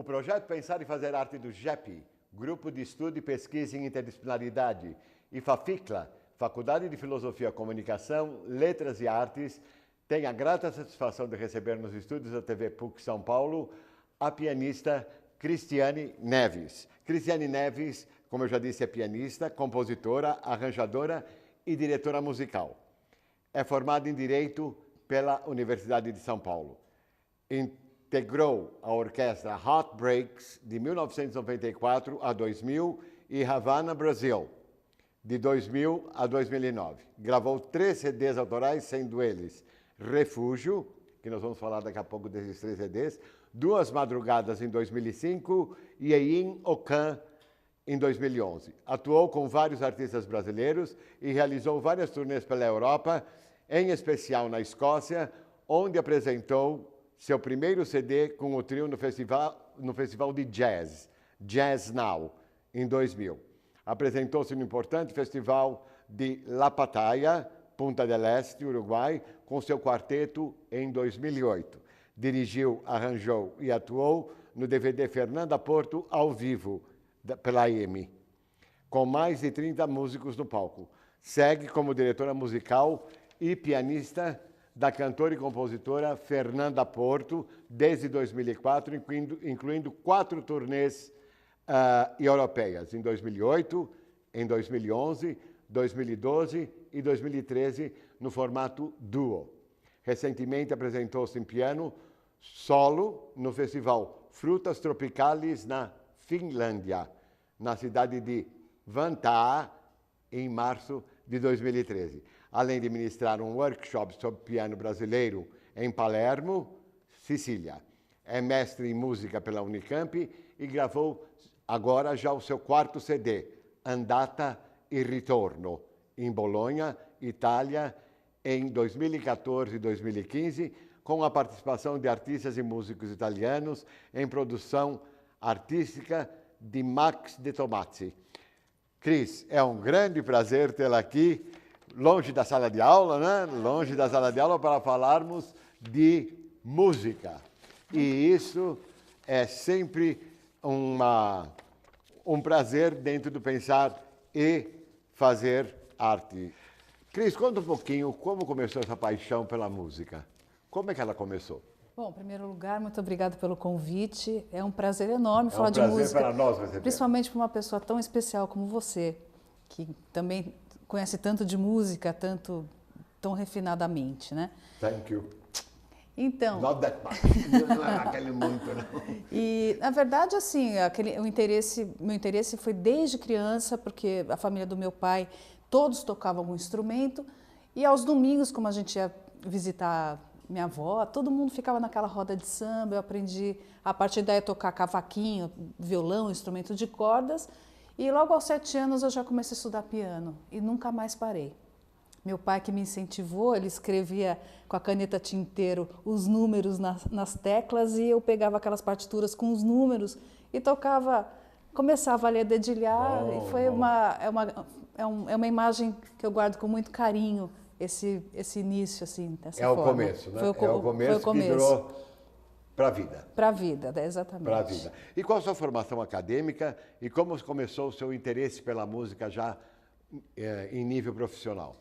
O projeto Pensar e Fazer Arte do GEP, Grupo de Estudo e Pesquisa em Interdisciplinaridade, e FAFICLA, Faculdade de Filosofia, Comunicação, Letras e Artes, tem a grata satisfação de receber nos estúdios da TV PUC São Paulo a pianista Cristiane Neves. Cristiane Neves, como eu já disse, é pianista, compositora, arranjadora e diretora musical. É formada em Direito pela Universidade de São Paulo. Integrou a orquestra Heartbreaks de 1994 a 2000 e Havana, Brasil, de 2000 a 2009. Gravou 3 CDs autorais, sendo eles Refúgio, que nós vamos falar daqui a pouco desses 3 CDs, Duas Madrugadas em 2005 e Ein Ocan em 2011. Atuou com vários artistas brasileiros e realizou várias turnês pela Europa, em especial na Escócia, onde apresentou seu primeiro CD com o trio no festival de jazz, Jazz Now, em 2000. Apresentou-se no importante festival de La Pattaya, Punta del Este, Uruguai, com seu quarteto em 2008. Dirigiu, arranjou e atuou no DVD Fernanda Porto ao vivo, pela EMI, com mais de 30 músicos no palco. Segue como diretora musical e pianista da cantora e compositora Fernanda Porto desde 2004, incluindo 4 turnês europeias, em 2008, em 2011, 2012 e 2013, no formato duo. Recentemente apresentou-se em piano solo no festival Frutas Tropicales na Finlândia, na cidade de Vantaa, em março de 2013. Além de ministrar um workshop sobre piano brasileiro em Palermo, Sicília. É mestre em música pela Unicamp e gravou agora já o seu 4º CD, Andata e Ritorno, em Bolonha, Itália, em 2014 e 2015, com a participação de artistas e músicos italianos em produção artística de Max de Tomazzi. Cris, é um grande prazer tê-la aqui, longe da sala de aula, né? Longe da sala de aula, para falarmos de música. E isso é sempre um prazer dentro do Pensar e Fazer Arte. Cris, conta um pouquinho como começou essa paixão pela música. Como é que ela começou? Bom, em primeiro lugar, muito obrigada pelo convite. É um prazer enorme falar de música. É um música. prazer para nós receber. Principalmente para uma pessoa tão especial como você, que também conhece tanto de música, tão refinadamente, né? Thank you. Então... Not that much. Não é aquele muito, não. E, na verdade, assim, meu interesse foi desde criança, porque a família do meu pai, todos tocavam algum instrumento, e aos domingos, como a gente ia visitar minha avó, todo mundo ficava naquela roda de samba. Eu aprendi, a partir daí, a tocar cavaquinho, violão, instrumento de cordas, e logo aos 7 anos eu já comecei a estudar piano, e nunca mais parei. Meu pai, que me incentivou, ele escrevia com a caneta tinteiro os números nas teclas, e eu pegava aquelas partituras com os números e tocava, começava a ler, dedilhar, e foi uma imagem que eu guardo com muito carinho, esse início, assim, dessa forma. É o começo, né? É o começo que durou para a vida. Para a vida, exatamente. Para a vida. E qual a sua formação acadêmica e como começou o seu interesse pela música já em nível profissional?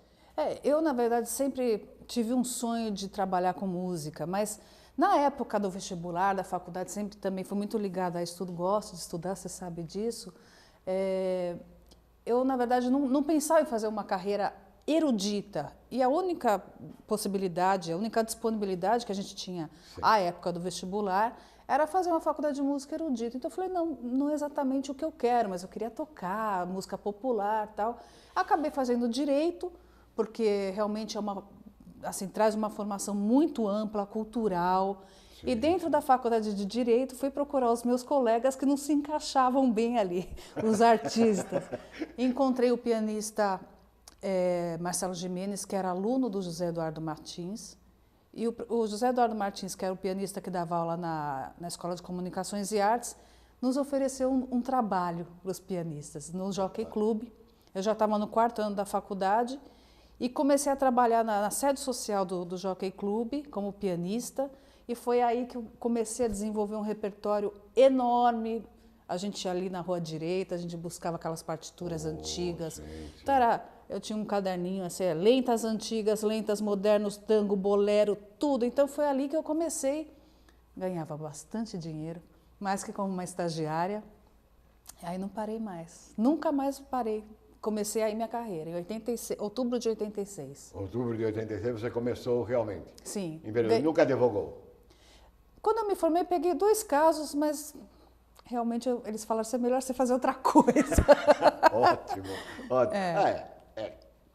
Eu, na verdade, sempre tive um sonho de trabalhar com música, mas na época do vestibular, da faculdade, sempre também fui muito ligada a estudo, gosto de estudar, você sabe disso. Eu, na verdade, não pensava em fazer uma carreira erudita, e a única possibilidade, a única disponibilidade que a gente tinha à época do vestibular era fazer uma faculdade de música erudita. Então eu falei, não é exatamente o que eu quero, mas eu queria tocar música popular e tal. Acabei fazendo direito, porque realmente traz uma formação muito ampla, cultural. Sim. E dentro da faculdade de Direito, fui procurar os meus colegas que não se encaixavam bem ali, os artistas. Encontrei o pianista Marcelo Gimenez, que era aluno do José Eduardo Martins. E o José Eduardo Martins, que era o pianista que dava aula na Escola de Comunicações e Artes, nos ofereceu um trabalho para os pianistas no Jockey Club. Eu já estava no 4º ano da faculdade, e comecei a trabalhar na sede social do Jockey Club como pianista, E foi aí que eu comecei a desenvolver um repertório enorme. A gente ia ali na Rua Direita, a gente buscava aquelas partituras antigas. Sim, sim. Então eu tinha um caderninho assim, lentas antigas, lentas modernos, tango, bolero, tudo. Então foi ali que eu comecei. Ganhava bastante dinheiro, mais que como uma estagiária. Aí não parei mais. Nunca mais parei. Comecei aí minha carreira, em 86, outubro de 86. Outubro de 86 você começou realmente? Sim. Em Belém. Nunca advogou? Quando eu me formei, peguei 2 casos, mas realmente eles falaram que é melhor você fazer outra coisa. Ótimo, ótimo.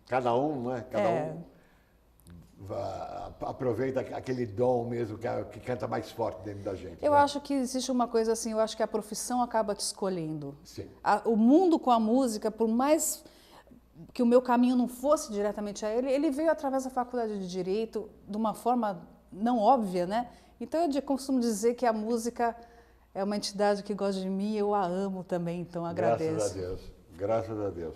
Cada um, né? Cada um aproveita aquele dom mesmo que canta mais forte dentro da gente. Eu né? acho que existe uma coisa assim, eu acho que a profissão acaba te escolhendo. Sim. O mundo com a música, por mais que o meu caminho não fosse diretamente a ele, ele veio através da faculdade de Direito, de uma forma não óbvia, né? Então eu costumo dizer que a música é uma entidade que gosta de mim e eu a amo também, então agradeço. Graças a Deus, graças a Deus.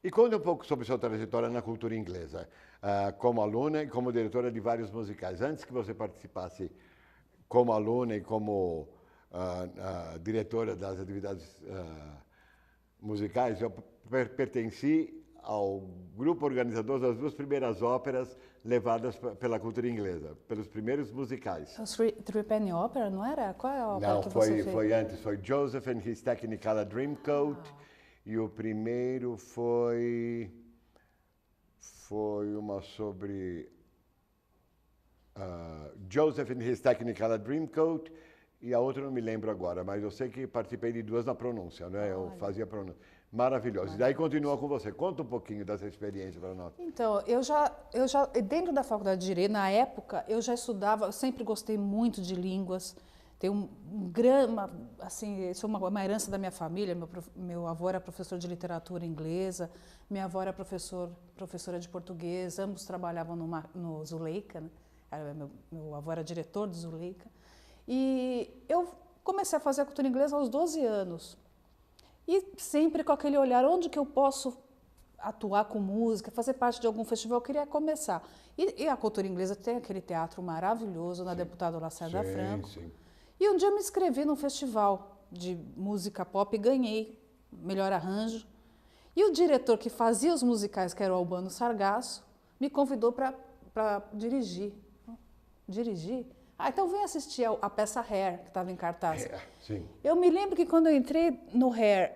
E conte um pouco sobre sua trajetória na cultura inglesa, como aluna e como diretora de vários musicais. Antes que você participasse como aluna e como diretora das atividades musicais, eu pertenci ao grupo organizador das 2 primeiras óperas levadas pela cultura inglesa, pelos primeiros musicais. O Three Penny Opera, não era? Qual é a ópera que você fez? Não, foi antes. Foi Joseph and His Technicolor Dreamcoat. E o primeiro foi uma sobre Joseph and His Technicolor Dreamcoat e a outra eu não me lembro agora, mas eu sei que participei de 2 na pronúncia, né? Eu fazia pronúncia. Maravilhoso. E daí continua com você. Conta um pouquinho dessa experiência para nós. Então, eu já, dentro da faculdade de Direito, na época, eu já estudava, eu sempre gostei muito de línguas. Tem um grande, assim, isso é uma herança da minha família. Meu avô era professor de literatura inglesa, minha avó era professora de português, ambos trabalhavam no Zuleika, né? Meu avô era diretor do Zuleika. E eu comecei a fazer a cultura inglesa aos 12 anos. E sempre com aquele olhar, onde que eu posso atuar com música, fazer parte de algum festival, eu queria começar. E a cultura inglesa tem aquele teatro maravilhoso na Deputada Lacerda Franco. Sim. E um dia eu me inscrevi num festival de música pop e ganhei melhor arranjo. E o diretor que fazia os musicais, que era o Albano Sargasso, me convidou para dirigir. Dirigir? Então vem assistir a peça Hair, que estava em cartaz. Sim. Eu me lembro que quando eu entrei no Hair,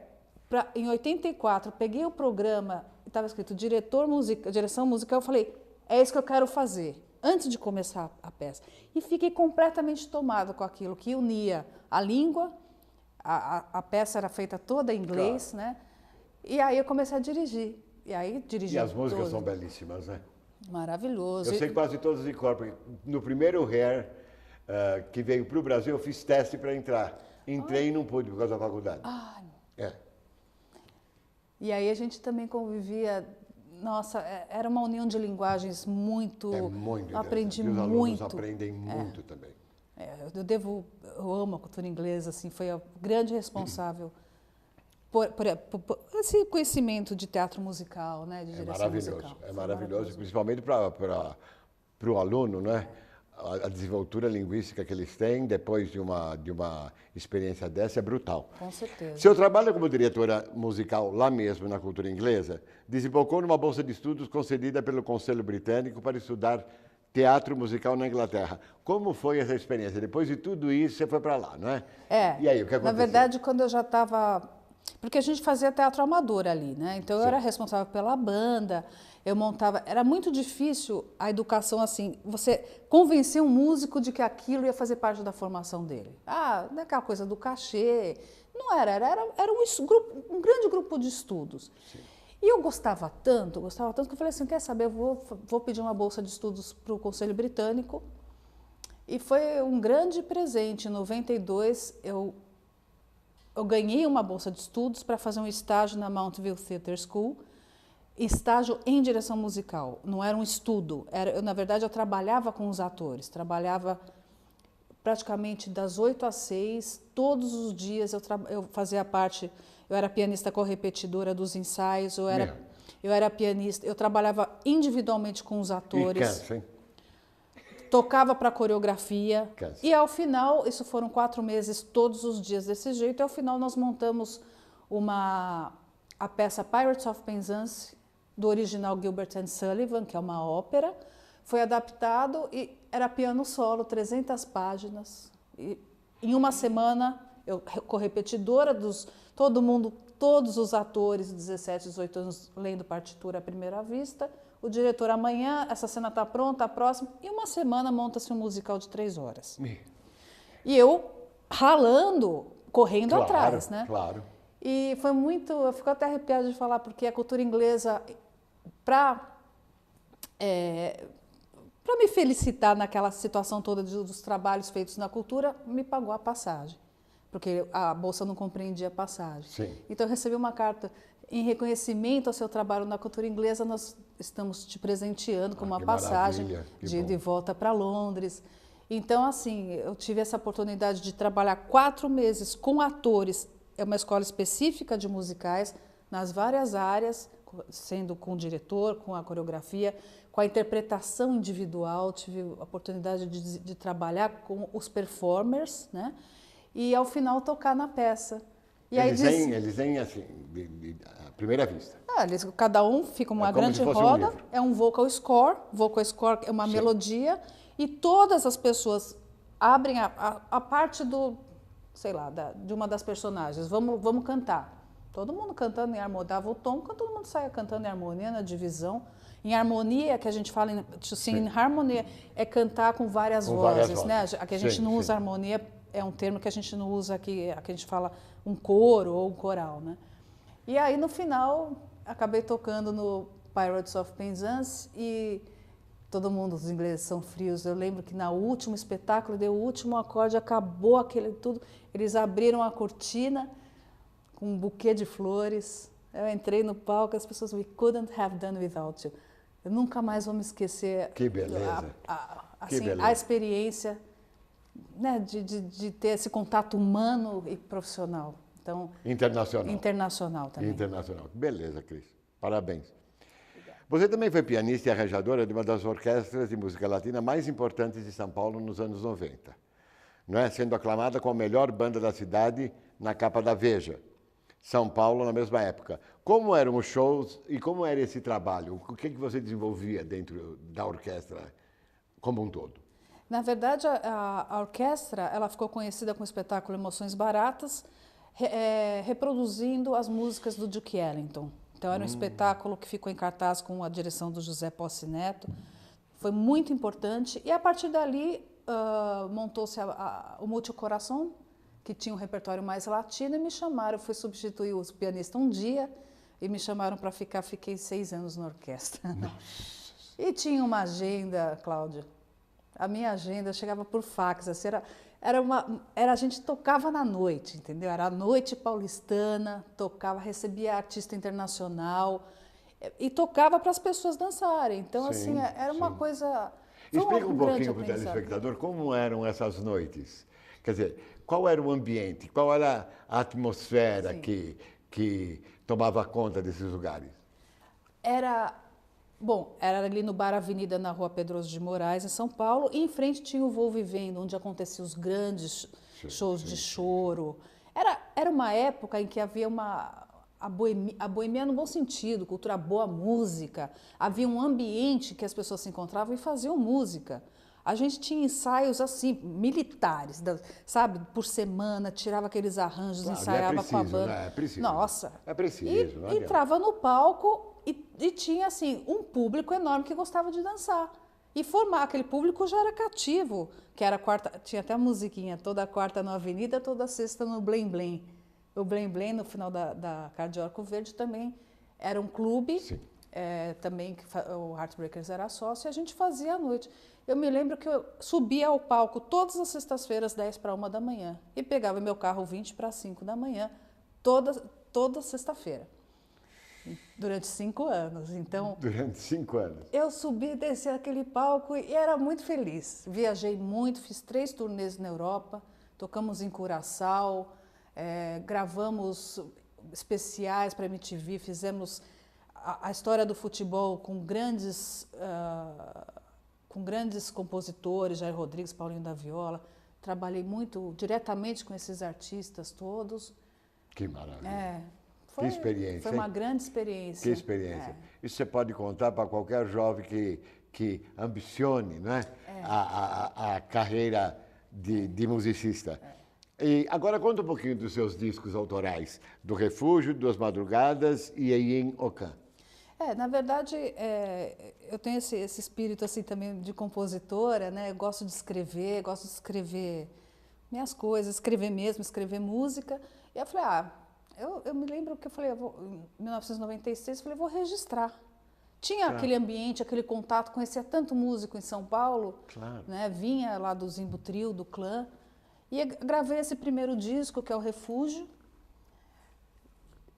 em 84, peguei o programa, estava escrito direção musical, eu falei, é isso que eu quero fazer, antes de começar a peça. E fiquei completamente tomada com aquilo, que unia a língua, a peça era feita toda em inglês, claro, né? E aí eu comecei a dirigir. E aí dirigi. E as músicas são belíssimas, né? Maravilhoso. Eu sei quase todas de cor, porque no primeiro Hair que veio para o Brasil, eu fiz teste para entrar. Entrei e não pude por causa da faculdade. E aí a gente também convivia. Nossa, era uma união de linguagens muito. Muito. Aprendi muito. Os alunos aprendem muito também. Eu amo a cultura inglesa, assim, foi a grande responsável por esse conhecimento de teatro musical, né, de direção musical. É maravilhoso, principalmente para o aluno, né? A desenvoltura linguística que eles têm depois de uma experiência dessa é brutal. Com certeza. Seu trabalho como diretora musical lá mesmo na cultura inglesa desembocou numa bolsa de estudos concedida pelo Conselho Britânico para estudar teatro musical na Inglaterra. Como foi essa experiência? Depois de tudo isso, você foi para lá, não é? E aí, o que aconteceu? Na verdade, quando eu já estava... Porque a gente fazia teatro amador ali, né? Então, eu era responsável pela banda, eu montava... Era muito difícil a educação, assim, você convencer um músico de que aquilo ia fazer parte da formação dele. Não é aquela coisa do cachê. Não era um grande grupo de estudos. Sim. E eu gostava tanto que eu falei assim, quer saber, eu vou pedir uma bolsa de estudos para o Conselho Britânico. E foi um grande presente. Em 92, eu ganhei uma bolsa de estudos para fazer um estágio na Mount View Theatre School, estágio em direção musical. Não era um estudo, na verdade eu trabalhava com os atores, trabalhava praticamente das 8 às 6, todos os dias eu fazia parte, eu era pianista correpetidora dos ensaios, eu era pianista, eu trabalhava individualmente com os atores. E cansa, hein? tocava para coreografia. Cansa. E ao final, isso foram 4 meses, todos os dias desse jeito, e ao final nós montamos a peça Pirates of Penzance, do original Gilbert and Sullivan, que é uma ópera. Foi adaptado e era piano solo, 300 páginas. E em uma semana, eu correpetidora todo mundo, todos os atores de 17, 18 anos lendo partitura à primeira vista. O diretor, amanhã, essa cena está pronta, a próxima. Em uma semana monta-se um musical de 3 horas. E eu ralando, correndo atrás, né? Claro. E foi muito, eu fico até arrepiada de falar, porque a cultura inglesa, para me felicitar naquela situação toda dos trabalhos feitos na cultura, me pagou a passagem, porque a bolsa não compreendia a passagem. Sim. Então eu recebi uma carta em reconhecimento ao seu trabalho na cultura inglesa, nós estamos te presenteando com uma passagem de ida e volta para Londres. Então, assim, eu tive essa oportunidade de trabalhar 4 meses com atores, é uma escola específica de musicais, nas várias áreas, sendo com o diretor, com a coreografia, com a interpretação individual, tive a oportunidade de trabalhar com os performers, né? E ao final tocar na peça. E eles vêm assim, à primeira vista. Cada um fica uma grande roda, é um vocal score é uma melodia, e todas as pessoas abrem a parte sei lá, de uma das personagens, vamos cantar. Todo mundo cantando em harmonia, dava o tom, todo mundo saia cantando em harmonia, na divisão. Em harmonia, que a gente fala em harmonia, é cantar com várias vozes, né? Aqui a gente não usa harmonia, é um termo que a gente não usa aqui a gente fala um coro ou um coral, né? E aí, no final, acabei tocando no Pirates of Penzance e todo mundo, os ingleses são frios. Eu lembro que no último espetáculo, deu o último acorde, acabou aquele tudo, eles abriram a cortina com um buquê de flores. Eu entrei no palco, as pessoas, we couldn't have done without you. Eu nunca mais vou me esquecer. Que beleza. A experiência, né, de ter esse contato humano e profissional. Então, internacional também. Internacional. Beleza, Cris. Parabéns. Obrigada. Você também foi pianista e arranjadora de uma das orquestras de música latina mais importantes de São Paulo nos anos 90. Não é? Sendo aclamada como a melhor banda da cidade na capa da Veja. São Paulo, na mesma época. Como eram os shows e como era esse trabalho? O que você desenvolvia dentro da orquestra como um todo? Na verdade, a orquestra ela ficou conhecida com o espetáculo Emoções Baratas, reproduzindo as músicas do Duke Ellington. Então, era um espetáculo que ficou em cartaz com a direção do José Posse Neto. Foi muito importante. E, a partir dali, montou-se o Multicoração, que tinha um repertório mais latino, e me chamaram. Eu fui substituir o pianista um dia e me chamaram para ficar. Fiquei 6 anos na orquestra. E tinha uma agenda, Cláudia. A minha agenda chegava por fax. Assim, a gente tocava na noite, entendeu? Era a noite paulistana, tocava, recebia artista internacional e tocava para as pessoas dançarem. Então, assim, era uma coisa... Explica um pouquinho para o telespectador como eram essas noites. Quer dizer, qual era o ambiente, qual era a atmosfera que tomava conta desses lugares? Era ali no Bar Avenida, na Rua Pedroso de Moraes, em São Paulo, e em frente tinha o Vou Vivendo, onde aconteciam os grandes shows de choro. Era uma época em que havia a boemia no bom sentido, cultura boa, música. Havia um ambiente que as pessoas se encontravam e faziam música. A gente tinha ensaios assim, militares, sabe? Por semana, tirava aqueles arranjos, ensaiava com a banda. É preciso. Nossa. É preciso. E entrava no palco e tinha assim um público enorme que gostava de dançar. E formar aquele público já era cativo, que era tinha até a musiquinha, toda quarta na Avenida, toda sexta no Blém Blém. O Blém Blém, no final da Cardeal Verde, também era um clube. Sim. Também que o Heartbreakers era sócio, e a gente fazia à noite. Eu me lembro que eu subia ao palco todas as sextas-feiras, 10 para 1 da manhã, e pegava meu carro 20 para 5 da manhã, toda sexta-feira, durante 5 anos. Então, durante 5 anos. Eu subi e desci aquele palco e era muito feliz. Viajei muito, fiz 3 turnês na Europa, tocamos em Curaçao, gravamos especiais para MTV, fizemos a história do futebol com com grandes compositores, Jair Rodrigues, Paulinho da Viola. Trabalhei muito diretamente com esses artistas todos. Que maravilha. Que experiência. Foi uma grande experiência. Que experiência. Isso você pode contar para qualquer jovem que ambicione, né? A carreira de musicista. E agora conta um pouquinho dos seus discos autorais, do Refúgio, Duas Madrugadas e Em Ocã. Na verdade, eu tenho esse espírito assim também de compositora, né? Eu gosto de escrever minhas coisas, escrever mesmo, escrever música. E eu falei, eu me lembro que eu falei, em 1996, eu falei, vou registrar. Tinha aquele ambiente, aquele contato, conhecia tanto músico em São Paulo, né? Vinha lá do Zimbo Trio, do Clã, e gravei esse primeiro disco, que é o Refúgio,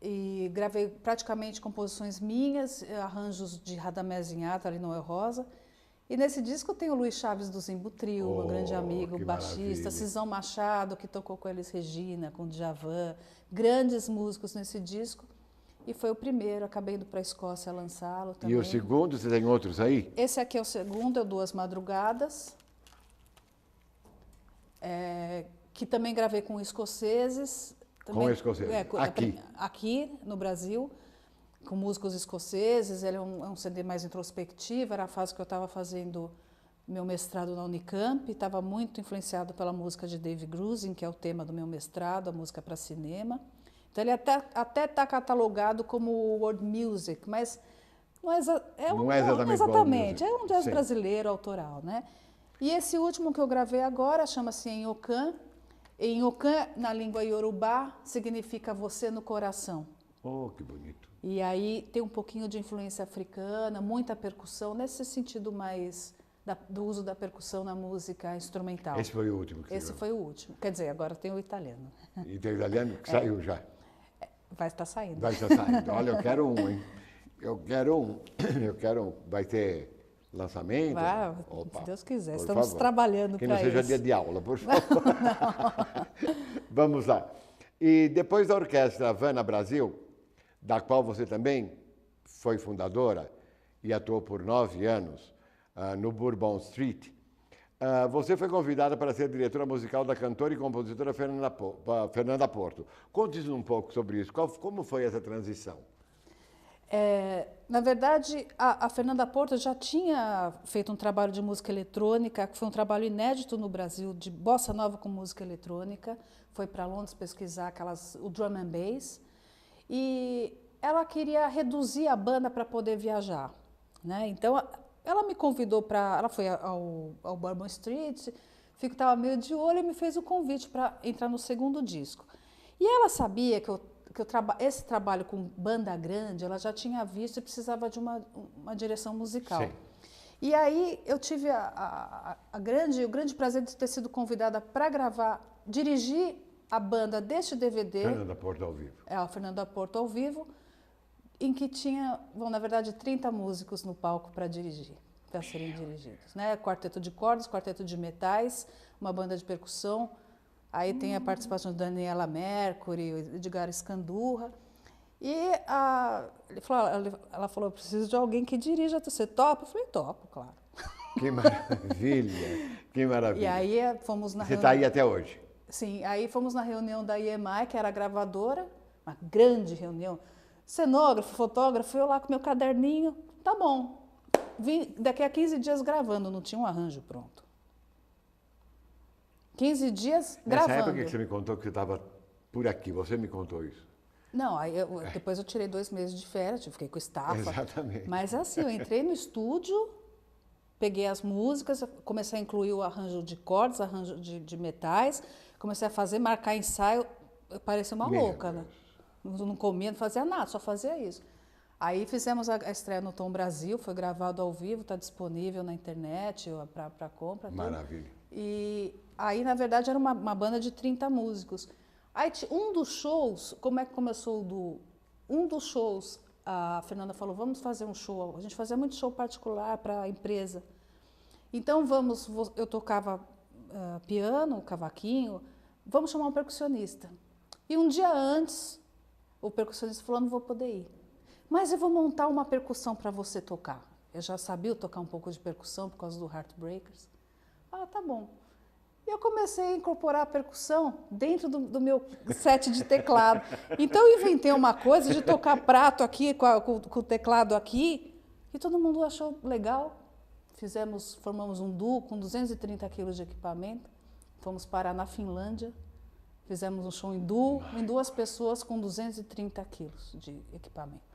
e gravei praticamente composições minhas, arranjos de Radamés Inhata, Noel Rosa. E nesse disco tem o Luiz Chaves do Zimbo Trio, meu grande amigo, baixista, Cisão Machado, que tocou com Elis Regina, com Djavan, grandes músicos nesse disco. E foi o primeiro, acabei indo para a Escócia lançá-lo também. E o segundo, você tem outros aí? Esse aqui é o segundo, é Duas Madrugadas, que também gravei com escoceses. Também, com escoceses, aqui? Aqui, no Brasil, com músicos escoceses. Ele é um CD mais introspectivo, era a fase que eu estava fazendo meu mestrado na Unicamp, estava muito influenciado pela música de Dave Grusin, que é o tema do meu mestrado, a música para cinema. Então, ele até está catalogado como world music, mas não é exatamente, é um jazz brasileiro, autoral, né? E esse último que eu gravei agora chama-se Em Ocã. Em Ocã, na língua iorubá, significa você no coração. Oh, que bonito. E aí tem um pouquinho de influência africana, muita percussão, nesse sentido mais do uso da percussão na música instrumental. Esse foi o último que Esse foi o último. Quer dizer, agora tem o italiano. E tem o italiano que saiu já? Vai estar saindo. Vai estar saindo. Olha, eu quero um, hein? Eu quero um. Vai ter lançamento? Se Deus quiser. Estamos trabalhando para isso. Que não seja dia de aula, por favor. Vamos lá. E depois da Orquestra Havana Brasil, da qual você também foi fundadora e atuou por 9 anos no Bourbon Street, você foi convidada para ser diretora musical da cantora e compositora Fernanda Porto. Conte-nos um pouco sobre isso. Como foi essa transição? Na verdade, a Fernanda Porto já tinha feito um trabalho de música eletrônica, que foi um trabalho inédito no Brasil, de bossa nova com música eletrônica. Foi para Londres pesquisar o drum and bass. E ela queria reduzir a banda para poder viajar, né? Então, ela me convidou ela foi ao Bourbon Street, estava meio de olho e me fez o convite para entrar no segundo disco. E ela sabia que esse trabalho com banda grande, ela já tinha visto e precisava de uma direção musical. Sim. E aí eu tive o grande prazer de ter sido convidada para dirigir a banda deste DVD. Fernanda Porto ao vivo. A Fernanda Porto ao vivo, em que tinha, na verdade, 30 músicos no palco para dirigir, para serem dirigidos, né? Quarteto de cordas, quarteto de metais, uma banda de percussão. Aí tem a participação de Daniela Mercury, Edgar Escandurra. E ela falou, preciso de alguém que dirija, você topa? Eu falei, topo, claro. Que maravilha, que maravilha. E aí fomos na reunião... Você está aí até hoje? Sim, aí fomos na reunião da EMI, que era a gravadora, uma grande reunião. Cenógrafo, fotógrafo, eu lá com meu caderninho, tá bom. Vim daqui a 15 dias gravando, não tinha um arranjo pronto. 15 dias gravando. Nessa época que você me contou que você estava por aqui, você me contou isso? Não, depois eu tirei 2 meses de férias, fiquei com estafa. Exatamente. Mas assim, eu entrei no estúdio, peguei as músicas, comecei a incluir o arranjo de cordas, arranjo de metais, comecei a marcar ensaio, eu parecia uma louca, né? Não comia, não fazia nada, só fazia isso. Aí fizemos a estreia no Tom Brasil, foi gravado ao vivo, está disponível na internet para compra. Maravilha. Tudo. E aí, na verdade, era uma banda de 30 músicos. Aí, um dos shows, como é que começou um dos shows, a Fernanda falou, vamos fazer um show. A gente fazia muito show particular para a empresa. Então, eu tocava piano, cavaquinho, vamos chamar um percussionista. E um dia antes, o percussionista falou, não vou poder ir. Mas eu vou montar uma percussão para você tocar. Eu já sabia tocar um pouco de percussão por causa do Heartbreakers. Ah, tá bom. E eu comecei a incorporar a percussão dentro do meu set de teclado. Então, eu inventei uma coisa de tocar prato aqui, com o teclado aqui, e todo mundo achou legal. Formamos um duo com 230 quilos de equipamento. Fomos parar na Finlândia. Fizemos um show em duo, em 2 pessoas com 230 quilos de equipamento.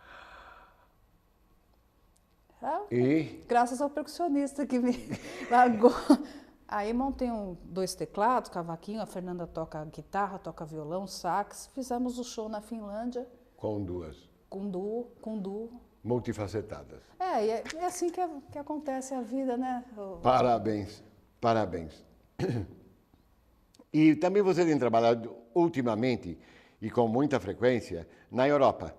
E? Graças ao percussionista que me largou. Aí montei 2 teclados, cavaquinho, a Fernanda toca guitarra, toca violão, sax. Fizemos o show na Finlândia. Com 2. Com duo. Multifacetadas. É assim que acontece a vida, né? Parabéns, parabéns. E também você tem trabalhado ultimamente e com muita frequência na Europa,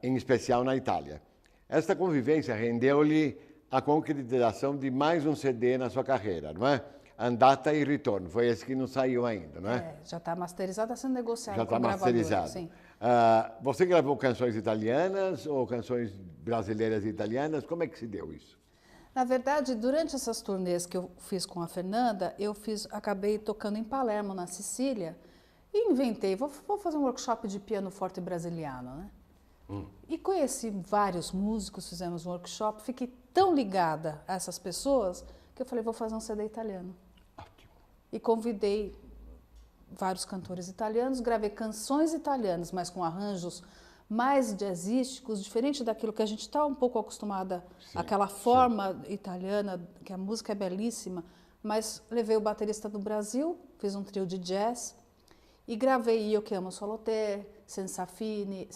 em especial na Itália. Esta convivência rendeu-lhe a concretização de mais um CD na sua carreira, não é? Andata e Ritorno, foi esse que não saiu ainda, não é? Já está masterizado, está sendo negociado já com a gravadora. Já está masterizado. Sim. Você gravou canções italianas ou canções brasileiras e italianas? Como é que se deu isso? Na verdade, durante essas turnês que eu fiz com a Fernanda, acabei tocando em Palermo, na Sicília, e inventei, vou fazer um workshop de piano forte brasiliano, né? E conheci vários músicos, fizemos um workshop, fiquei tão ligada a essas pessoas que eu falei, vou fazer um CD italiano. Ótimo. E convidei vários cantores italianos, gravei canções italianas, mas com arranjos mais jazzísticos, diferente daquilo que a gente está um pouco acostumada, aquela forma italiana, que a música é belíssima, mas levei o baterista do Brasil, fiz um trio de jazz e gravei Io che amo solo te, Senza fine,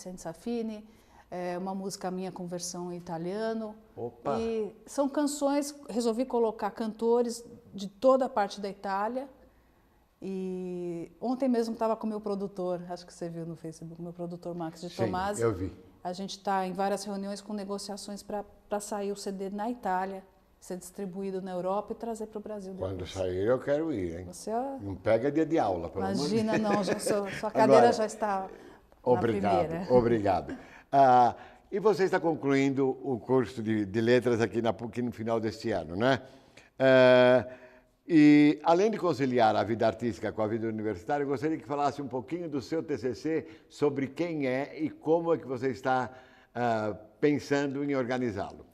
uma música minha com versão em italiano. Opa. E são canções, resolvi colocar cantores de toda a parte da Itália. E ontem mesmo estava com o meu produtor, acho que você viu no Facebook, meu produtor Max de Tomasi. Eu vi. A gente está em várias reuniões com negociações para sair o CD na Itália, ser distribuído na Europa e trazer para o Brasil depois. Quando sair eu quero ir, hein? Você, não pega dia de aula, pelo amor de Deus. Imagina, não, sua cadeira agora, já está obrigado, na primeira. Obrigado. E você está concluindo o curso de letras aqui na PUC no final deste ano, né? E, além de conciliar a vida artística com a vida universitária, eu gostaria que falasse um pouquinho do seu TCC, sobre quem é e como é que você está pensando em organizá-lo.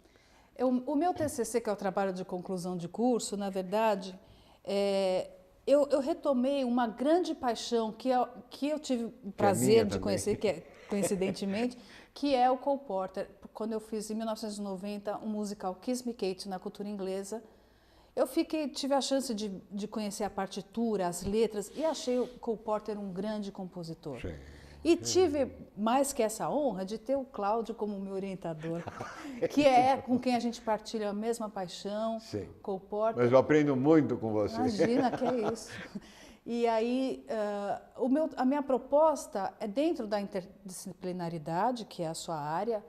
O meu TCC, que é o trabalho de conclusão de curso, na verdade, eu retomei uma grande paixão que eu tive o prazer de conhecer, coincidentemente, que é o Cole Porter. Quando eu fiz, em 1990, um musical Kiss Me Kate na cultura inglesa, eu tive a chance de conhecer a partitura, as letras, e achei o Cole Porter um grande compositor. Sim. E tive, mais que essa honra, de ter o Cláudio como meu orientador, que é com quem a gente partilha a mesma paixão, Sim. Cole Porter. Mas eu aprendo muito com você. Imagina, que é isso. E aí, a minha proposta é, dentro da interdisciplinaridade, que é a sua área,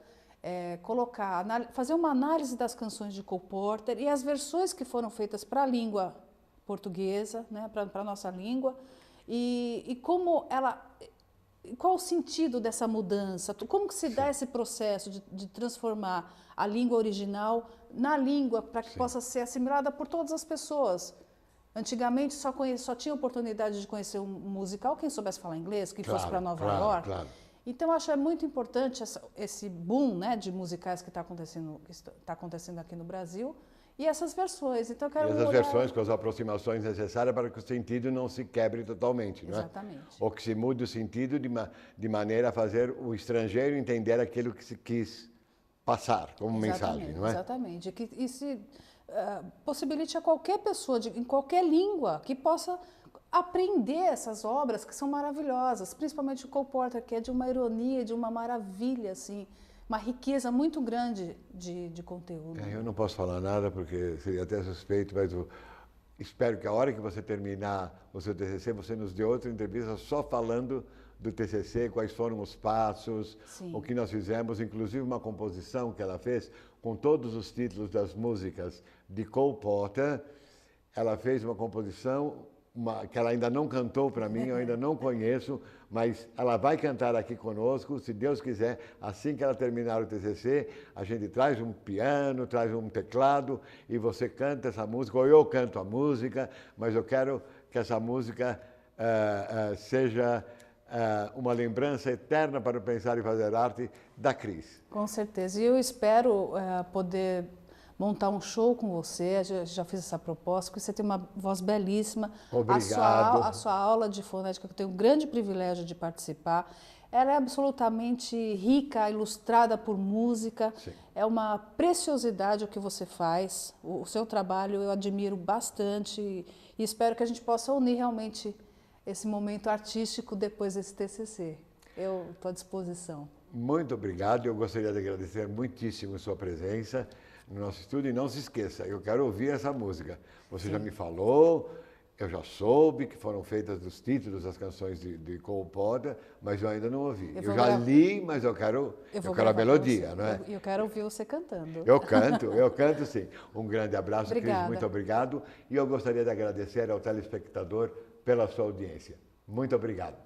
fazer uma análise das canções de Cole Porter e as versões que foram feitas para a língua portuguesa, né, para a nossa língua, e como qual o sentido dessa mudança, como que se dá esse processo de transformar a língua original na língua para que possa ser assimilada por todas as pessoas. Antigamente só tinha oportunidade de conhecer um musical quem soubesse falar inglês, que fosse para Nova York. Claro. Então, eu acho muito importante esse boom, né, de musicais que está acontecendo aqui no Brasil, e essas versões. Então, eu quero essas versões com as aproximações necessárias para que o sentido não se quebre totalmente, não é? Exatamente. Ou que se mude o sentido de maneira a fazer o estrangeiro entender aquilo que se quis passar como mensagem, não é? Exatamente. E se possibilite a qualquer pessoa, em qualquer língua, que possa aprender essas obras que são maravilhosas, principalmente o Cole Porter, que é de uma ironia, de uma maravilha, assim, uma riqueza muito grande de conteúdo. Eu não posso falar nada porque seria até suspeito, mas eu espero que a hora que você terminar o seu TCC, você nos dê outra entrevista só falando do TCC, quais foram os passos, Sim. o que nós fizemos, inclusive uma composição que ela fez com todos os títulos das músicas de Cole Porter. Ela fez uma composição que ela ainda não cantou para mim, eu ainda não conheço, mas ela vai cantar aqui conosco, se Deus quiser, assim que ela terminar o TCC, a gente traz um piano, traz um teclado e você canta essa música, ou eu canto a música, mas eu quero que essa música seja uma lembrança eterna para o Pensar e Fazer Arte da Cris. Com certeza. E eu espero poder montar um show com você, já fiz essa proposta, porque você tem uma voz belíssima. Obrigado. A sua aula de fonética, que eu tenho o grande privilégio de participar, ela é absolutamente rica, ilustrada por música. Sim. É uma preciosidade o que você faz. O seu trabalho eu admiro bastante e espero que a gente possa unir realmente esse momento artístico depois desse TCC. Eu estou à disposição. Muito obrigado. Eu gostaria de agradecer muitíssimo a sua presença no nosso estúdio. E não se esqueça, eu quero ouvir essa música. Você já me falou, eu já soube que foram feitas os títulos das canções de Cole Porter, mas eu ainda não ouvi. Eu já li, mas eu quero a melodia, não é? Eu quero ouvir você cantando. Eu canto sim. Um grande abraço, Obrigada. Cris, muito obrigado. E eu gostaria de agradecer ao telespectador pela sua audiência. Muito obrigado.